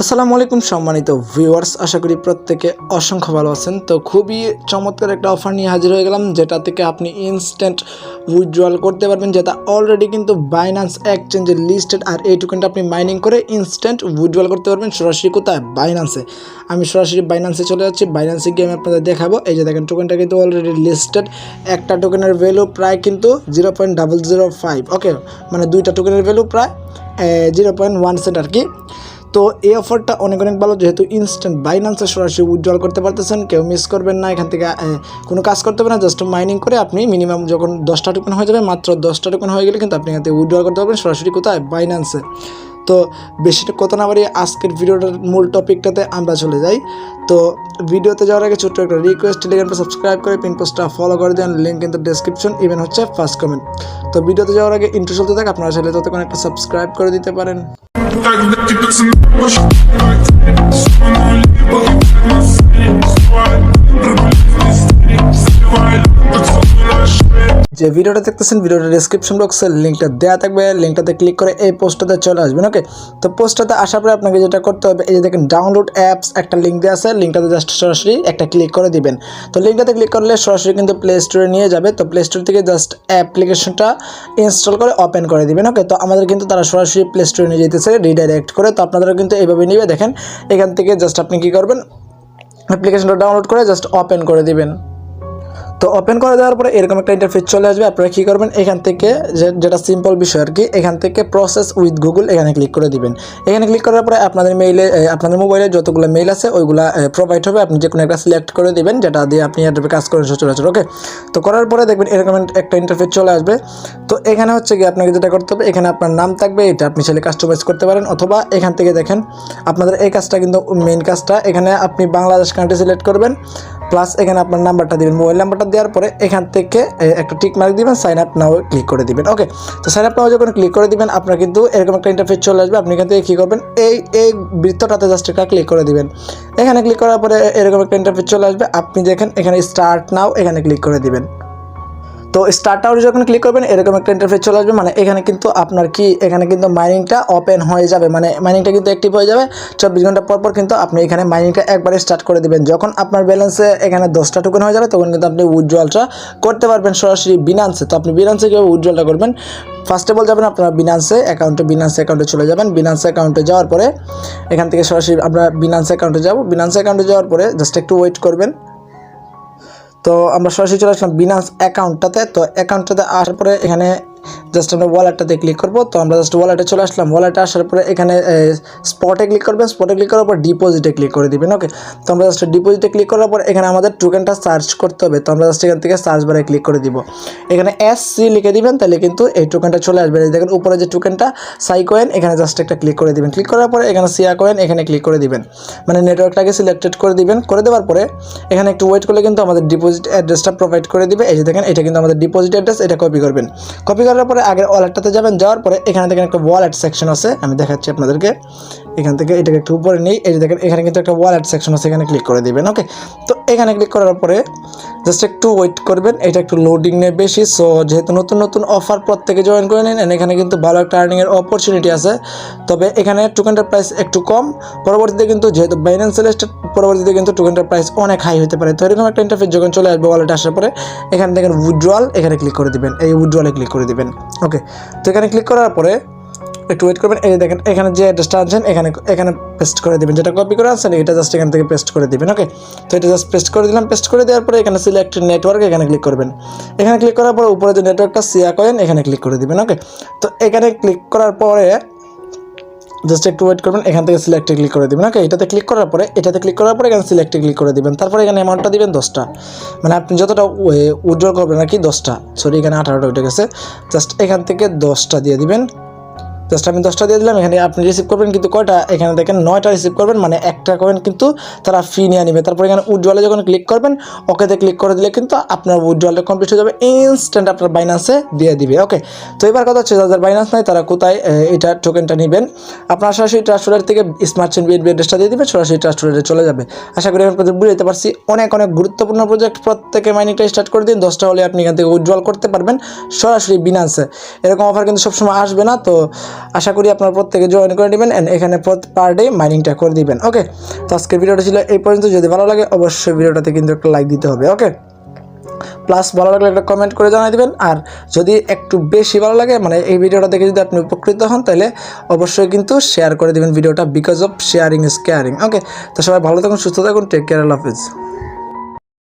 আসসালামু আলাইকুম সম্মানিত ভিউয়ার্স, আশা করি প্রত্যেকে অসংখ্য ভালো আছেন। তো খুবই চমৎকার একটা অফার নিয়ে হাজির হয়ে গেলাম, যেটা থেকে আপনি ইনস্ট্যান্ট উইথড্রয়াল করতে পারবেন, যেটা অলরেডি কিন্তু বাইন্যান্স এক্সচেঞ্জে লিস্টেড। আর এই টোকেনটা আপনি মাইনিং করে ইনস্ট্যান্ট উইথড্রয়াল করতে পারবেন সরাসরি। কোথায়? বাইন্যান্সে। আমি সরাসরি বাইন্যান্সে চলে যাচ্ছি। বাইন্যান্সে গিয়ে আমি আপনাদের দেখাবো। এই যে দেখেন, টোকেনটা কিন্তু অলরেডি লিস্টেড। একটা টোকেনের ভ্যালু প্রায় কিন্তু 0.005। ওকে, মানে দুইটা টোকেনের ভ্যালু প্রায় 0.1 সেন্ট আর কি। তো এই অফারটা অনেক ভালো, যেহেতু ইনস্ট্যান্ট বাইন্যান্সে সরাসরি উইথড্রয়াল করতে পারতেছেন। কেউ মিস করবেন না। এখান থেকে কোনো কাজ করতে হবে না, জাস্ট মাইনিং করে আপনি মিনিমাম যখন 10টা টোকেন হয়ে যাবে, মাত্র 10টা টোকেন হয়ে গেলে কিন্তু আপনি এখান থেকে উইথড্রয়াল করতে পারবেন সরাসরি। কোথায়? বাইন্যান্সে। তো বেশিটা কথা না বাড়িয়ে আজকের ভিডিওটার মূল টপিকটাতে আমরা চলে যাই। তো ভিডিওতে যাওয়ার আগে ছোট্ট একটা রিকোয়েস্ট, টেলিগ্রামটা সাবস্ক্রাইব করে পিন পোস্টটা ফলো করে দেন। লিঙ্ক কিন্তু ডেসক্রিপশন, ইভেন হচ্ছে ফার্স্ট কমেন্ট। তো ভিডিওতে যাওয়ার আগে ইন্ট্রো চলতে থাকে, আপনারা চাইলে ততক্ষণ একটা সাবস্ক্রাইব করে দিতে পারেন। যে ভিডিওটা দেখতেছেন, ভিডিওটা ডেসক্রিপশন বক্সে লিঙ্কটা দেওয়া থাকবে। লিঙ্কটাতে ক্লিক করে এই পোস্টটাতে চলে আসবেন। ওকে, তো পোস্টটাতে আসার পরে আপনাকে যেটা করতে হবে, এই যে দেখেন ডাউনলোড অ্যাপস একটা লিঙ্ক দেওয়া আছে। লিঙ্কটাতে জাস্ট সরাসরি একটা ক্লিক করে দিবেন। তো লিঙ্কটাতে ক্লিক করলে সরাসরি কিন্তু প্লে স্টোরে নিয়ে যাবে। তো প্লে স্টোর থেকে জাস্ট অ্যাপ্লিকেশনটা ইনস্টল করে ওপেন করে দিবেন। ওকে, তো আমাদের কিন্তু তারা সরাসরি প্লে স্টোরে নিয়ে যেতেছে রিডাইরেক্ট করে। তো আপনাদেরও কিন্তু এইভাবে নিবে। দেখেন, এখান থেকে জাস্ট আপনি কী করবেন, অ্যাপ্লিকেশনটা ডাউনলোড করে জাস্ট ওপেন করে দিবেন। তো ওপেন করে দেওয়ার পরে এরকম একটা ইন্টারফেস চলে আসবে। আপনারা কী করবেন, এখান থেকে যেটা সিম্পল বিষয় আর কি, এখান থেকে প্রসেস উইথ গুগল এখানে ক্লিক করে দিবেন। এখানে ক্লিক করার পরে আপনাদের মেইলে, আপনাদের মোবাইলে যতগুলো মেইল আছে ওইগুলা প্রোভাইড হবে। আপনি যে কোনো একটা সিলেক্ট করে দিবেন, যেটা দিয়ে আপনি এয়ারড্রপে কাজ করেন সচরাচর। ওকে, তো করার পরে দেখবেন এরকম একটা ইন্টারফেস চলে আসবে। তো এখানে হচ্ছে কি আপনাকে যেটা করতে হবে, এখানে আপনার নাম থাকবে, এটা আপনি চাইলে কাস্টমাইজ করতে পারেন। অথবা এখান থেকে দেখেন আপনাদের এই কাজটা কিন্তু মেইন কাজটা, এখানে আপনি বাংলাদেশ কান্ট্রি সিলেক্ট করবেন, প্লাস এখানে আপনার নাম্বারটা দিবেন, মোবাইল নাম্বারটা দেওয়ার পরে এখান থেকে একটা টিক মার্ক দিবেন, সাইন আপ নাও ক্লিক করে দিবেন। ওকে, তো সাইন আপ নাও যখন ক্লিক করে দিবেন, আপনার কিন্তু এরকম একটা ইন্টারফেস চলে আসবে। আপনি এখান থেকে কী করবেন, এই বৃত্তটাতে জাস্ট একটা ক্লিক করে দিবেন। এখানে ক্লিক করার পরে এরকম একটা ইন্টারফেস চলে আসবে। আপনি দেখেন এখানে স্টার্ট নাও এখানে ক্লিক করে দিবেন। তো স্টার্ট নাও যখন ক্লিক করবেন এরকম একটা ইন্টারফেস চলে আসবে। মানে এখানে কিন্তু আপনার কি, এখানে কিন্তু মাইনিংটা ওপেন হয়ে যাবে, মানে মাইনিংটা কিন্তু অ্যাক্টিভ হয়ে যাবে। 24 ঘন্টা পর কিন্তু আপনি এখানে মাইনিংটা একবারে স্টার্ট করে দেবেন। যখন আপনার ব্যালেন্সে এখানে 10টা টোকেন হয়ে যাবে, তখন কিন্তু আপনি উইথড্রয়ালটা করতে পারবেন সরাসরি বিনান্সে। তো আপনি বিনান্সে কীভাবে উইথড্রয়ালটা করবেন, ফার্স্ট অফ অল যাবেন আপনার বিনান্স অ্যাকাউন্টে চলে যাবেন। বিনান্স অ্যাকাউন্টে যাওয়ার পরে এখান থেকে সরাসরি আমরা বিনান্স অ্যাকাউন্টে যাব। বিনান্স অ্যাকাউন্টে যাওয়ার পরে জাস্ট একটু ওয়েট করবেন। তো আমরা সরাসরি চলে আসলাম বিনান্স অ্যাকাউন্টটাতে। তো অ্যাকাউন্টটাতে আসার পরে এখানে জাস্ট আমরা ওয়ালেটটাতে ক্লিক করবো। তো আমরা জাস্ট ওয়ালেটে চলে আসলাম। ওয়ালেটে আসার পরে এখানে স্পটে ক্লিক করবেন। স্পটে ক্লিক করার পর ডিপোজিটে ক্লিক করে দিবেন। ওকে, তো আমরা জাস্ট ডিপোজিটে ক্লিক করার পর এখানে আমাদের টোকেনটা সার্চ করতে হবে। তো আমরা জাস্ট এখান থেকে সার্চ বারে ক্লিক করে দিব। এখানে SC লিখে দিবেন, তাহলে কিন্তু এই টোকেনটা চলে আসবে। দেখেন উপরে যে টোকেনটা সাইকয়েন, এখানে জাস্ট একটা ক্লিক করে দিবেন। ক্লিক করার পরে এখানে সিয়াকয়েন এখানে ক্লিক করে দিবেন, মানে নেটওয়ার্কটাকে সিলেক্টেড করে দিবেন। করে দেওয়ার পরে এখানে একটু ওয়েট করলে কিন্তু আমাদের ডিপোজিট অ্যাড্রেসটা প্রোভাইড করে দিবে। এই যে দেখেন, এটা কিন্তু আমাদের ডিপোজিট অ্যাড্রেস। এটা কপি করবেন। কপি করার পরে আগের ওয়ালেটটাতে যাবেন। যাওয়ার পরে এখানে দেখেন একটা ওয়ালেট সেকশন আছে, আমি দেখাচ্ছি আপনাদেরকে। এখান থেকে এটাকে একটু উপরে নেই। এই যে দেখেন, এখানে কিন্তু একটা ওয়ালেট সেকশন আছে, এখানে ক্লিক করে দিবেন। ওকে, তো এখানে ক্লিক করার পরে জাস্ট একটু ওয়েট করবেন। এটা একটু লোডিং নেই বেশি। সো যেহেতু নতুন অফার প্রত্যেকে জয়েন করে নিন, এখানে কিন্তু ভালো একটা আর্নিংয়ের অপরচুনিটি আছে। তবে এখানে টোকেনটার প্রাইস একটু কম। পরবর্তীতে কিন্তু যেহেতু বাইন্যান্স লিস্টেড, পরবর্তীতে কিন্তু টোকেনটার প্রাইস অনেক হাই হতে পারে। তো এরকম একটা ইন্টারফেস যখন চলে আসবে ওয়ালেটে আসার পরে, এখানে দেখেন উইথড্রয়াল, এখানে ক্লিক করে দিবেন। এই উইথড্রয়ালে ক্লিক করে দিবেন। ওকে, তো এখানে ক্লিক করার পরে একটু ওয়েট করবেন। এই দেখেন, এখানে যে অ্যাড্রেসটা আনছেন এখানে পেস্ট করে দেবেন। যেটা কপি করে আনছেন এটা জাস্ট এখান থেকে পেস্ট করে দিবেন। ওকে, তো এটা জাস্ট পেস্ট করে দিলাম। পেস্ট করে দেওয়ার পরে এখানে সিলেক্ট নেটওয়ার্ক এখানে ক্লিক করবেন। এখানে ক্লিক করার পরে উপরে যে নেটওয়ার্কটা সিয়াকয়েন এখানে ক্লিক করে দিবেন। ওকে, তো এখানে ক্লিক করার পরে জাস্ট একটু ওয়েট করবেন। এখান থেকে সিলেক্টে ক্লিক করে দিবেন। ওকে, এটাতে ক্লিক করার পরে এখানে সিলেক্টে ক্লিক করে দিবেন। তারপরে এখানে অ্যামাউন্টটা দিবেন 10টা, মানে আপনি যতটা উইথড্রল করবেন আর কি 10টা, সরি এখানে 18টা উঠে গেছে। জাস্ট এখান থেকে 10টা দিয়ে দিবেন। জাস্ট আমি 10টা দিয়ে দিলাম। এখানে আপনি রিসিভ করবেন কিন্তু কয়টা, এখানে দেখেন 9টা রিসিভ করবেন, মানে একটা কয়েন কিন্তু তারা ফি নিয়ে নেবে। তারপর এখানে উইথড্রলে যখন ক্লিক করবেন, ওকেতে ক্লিক করে দিলে কিন্তু আপনার উইথড্রলটা কমপ্লিট হয়ে যাবে, ইনস্ট্যান্ট আপনার বাইন্যান্সে দিয়ে দিবে। ওকে, তো এবার কথা হচ্ছে যাদের বাইন্যান্স নাই তারা কোথায় এটা টোকেনটা নেবেন। আপনার সরাসরি ট্রাস্ট ওয়ালেট থেকে স্মার্ট চেইন বিএনবি অ্যাড্রেসটা দিয়ে দিবে, সরাসরি ট্রাস্ট ওয়ালেটে চলে যাবে। আশা করি আমি আপনাদের বুঝতে পারছি। অনেক গুরুত্বপূর্ণ প্রজেক্ট, প্রত্যেকে মাইনিংটা স্টার্ট করে দিন। 10টা হলে আপনি এখান থেকে উইথড্রল করতে পারবেন সরাসরি বিনান্সে। এরকম অফার কিন্তু সবসময় আসবে না। তো আশা করি আপনারা প্রত্যেকে জয়েন করে নেবেন অ্যান্ড এখানে পার ডে মাইনিংটা করে দিবেন। ওকে, তো আজকের ভিডিওটা ছিল এই পর্যন্ত। যদি ভালো লাগে অবশ্যই ভিডিওটাতে কিন্তু একটা লাইক দিতে হবে। ওকে, প্লাস ভালো লাগলে একটা কমেন্ট করে জানিয়ে দেবেন। আর যদি একটু বেশি ভালো লাগে মানে এই ভিডিওটা দেখে যদি আপনি উপকৃত হন তাহলে অবশ্যই কিন্তু শেয়ার করে দেবেন ভিডিওটা, because of sharing is caring. Okay, তো সবাই ভালো থাকুন, সুস্থ থাকুন, টেক কেয়ার, আল্লাহ হাফিজ।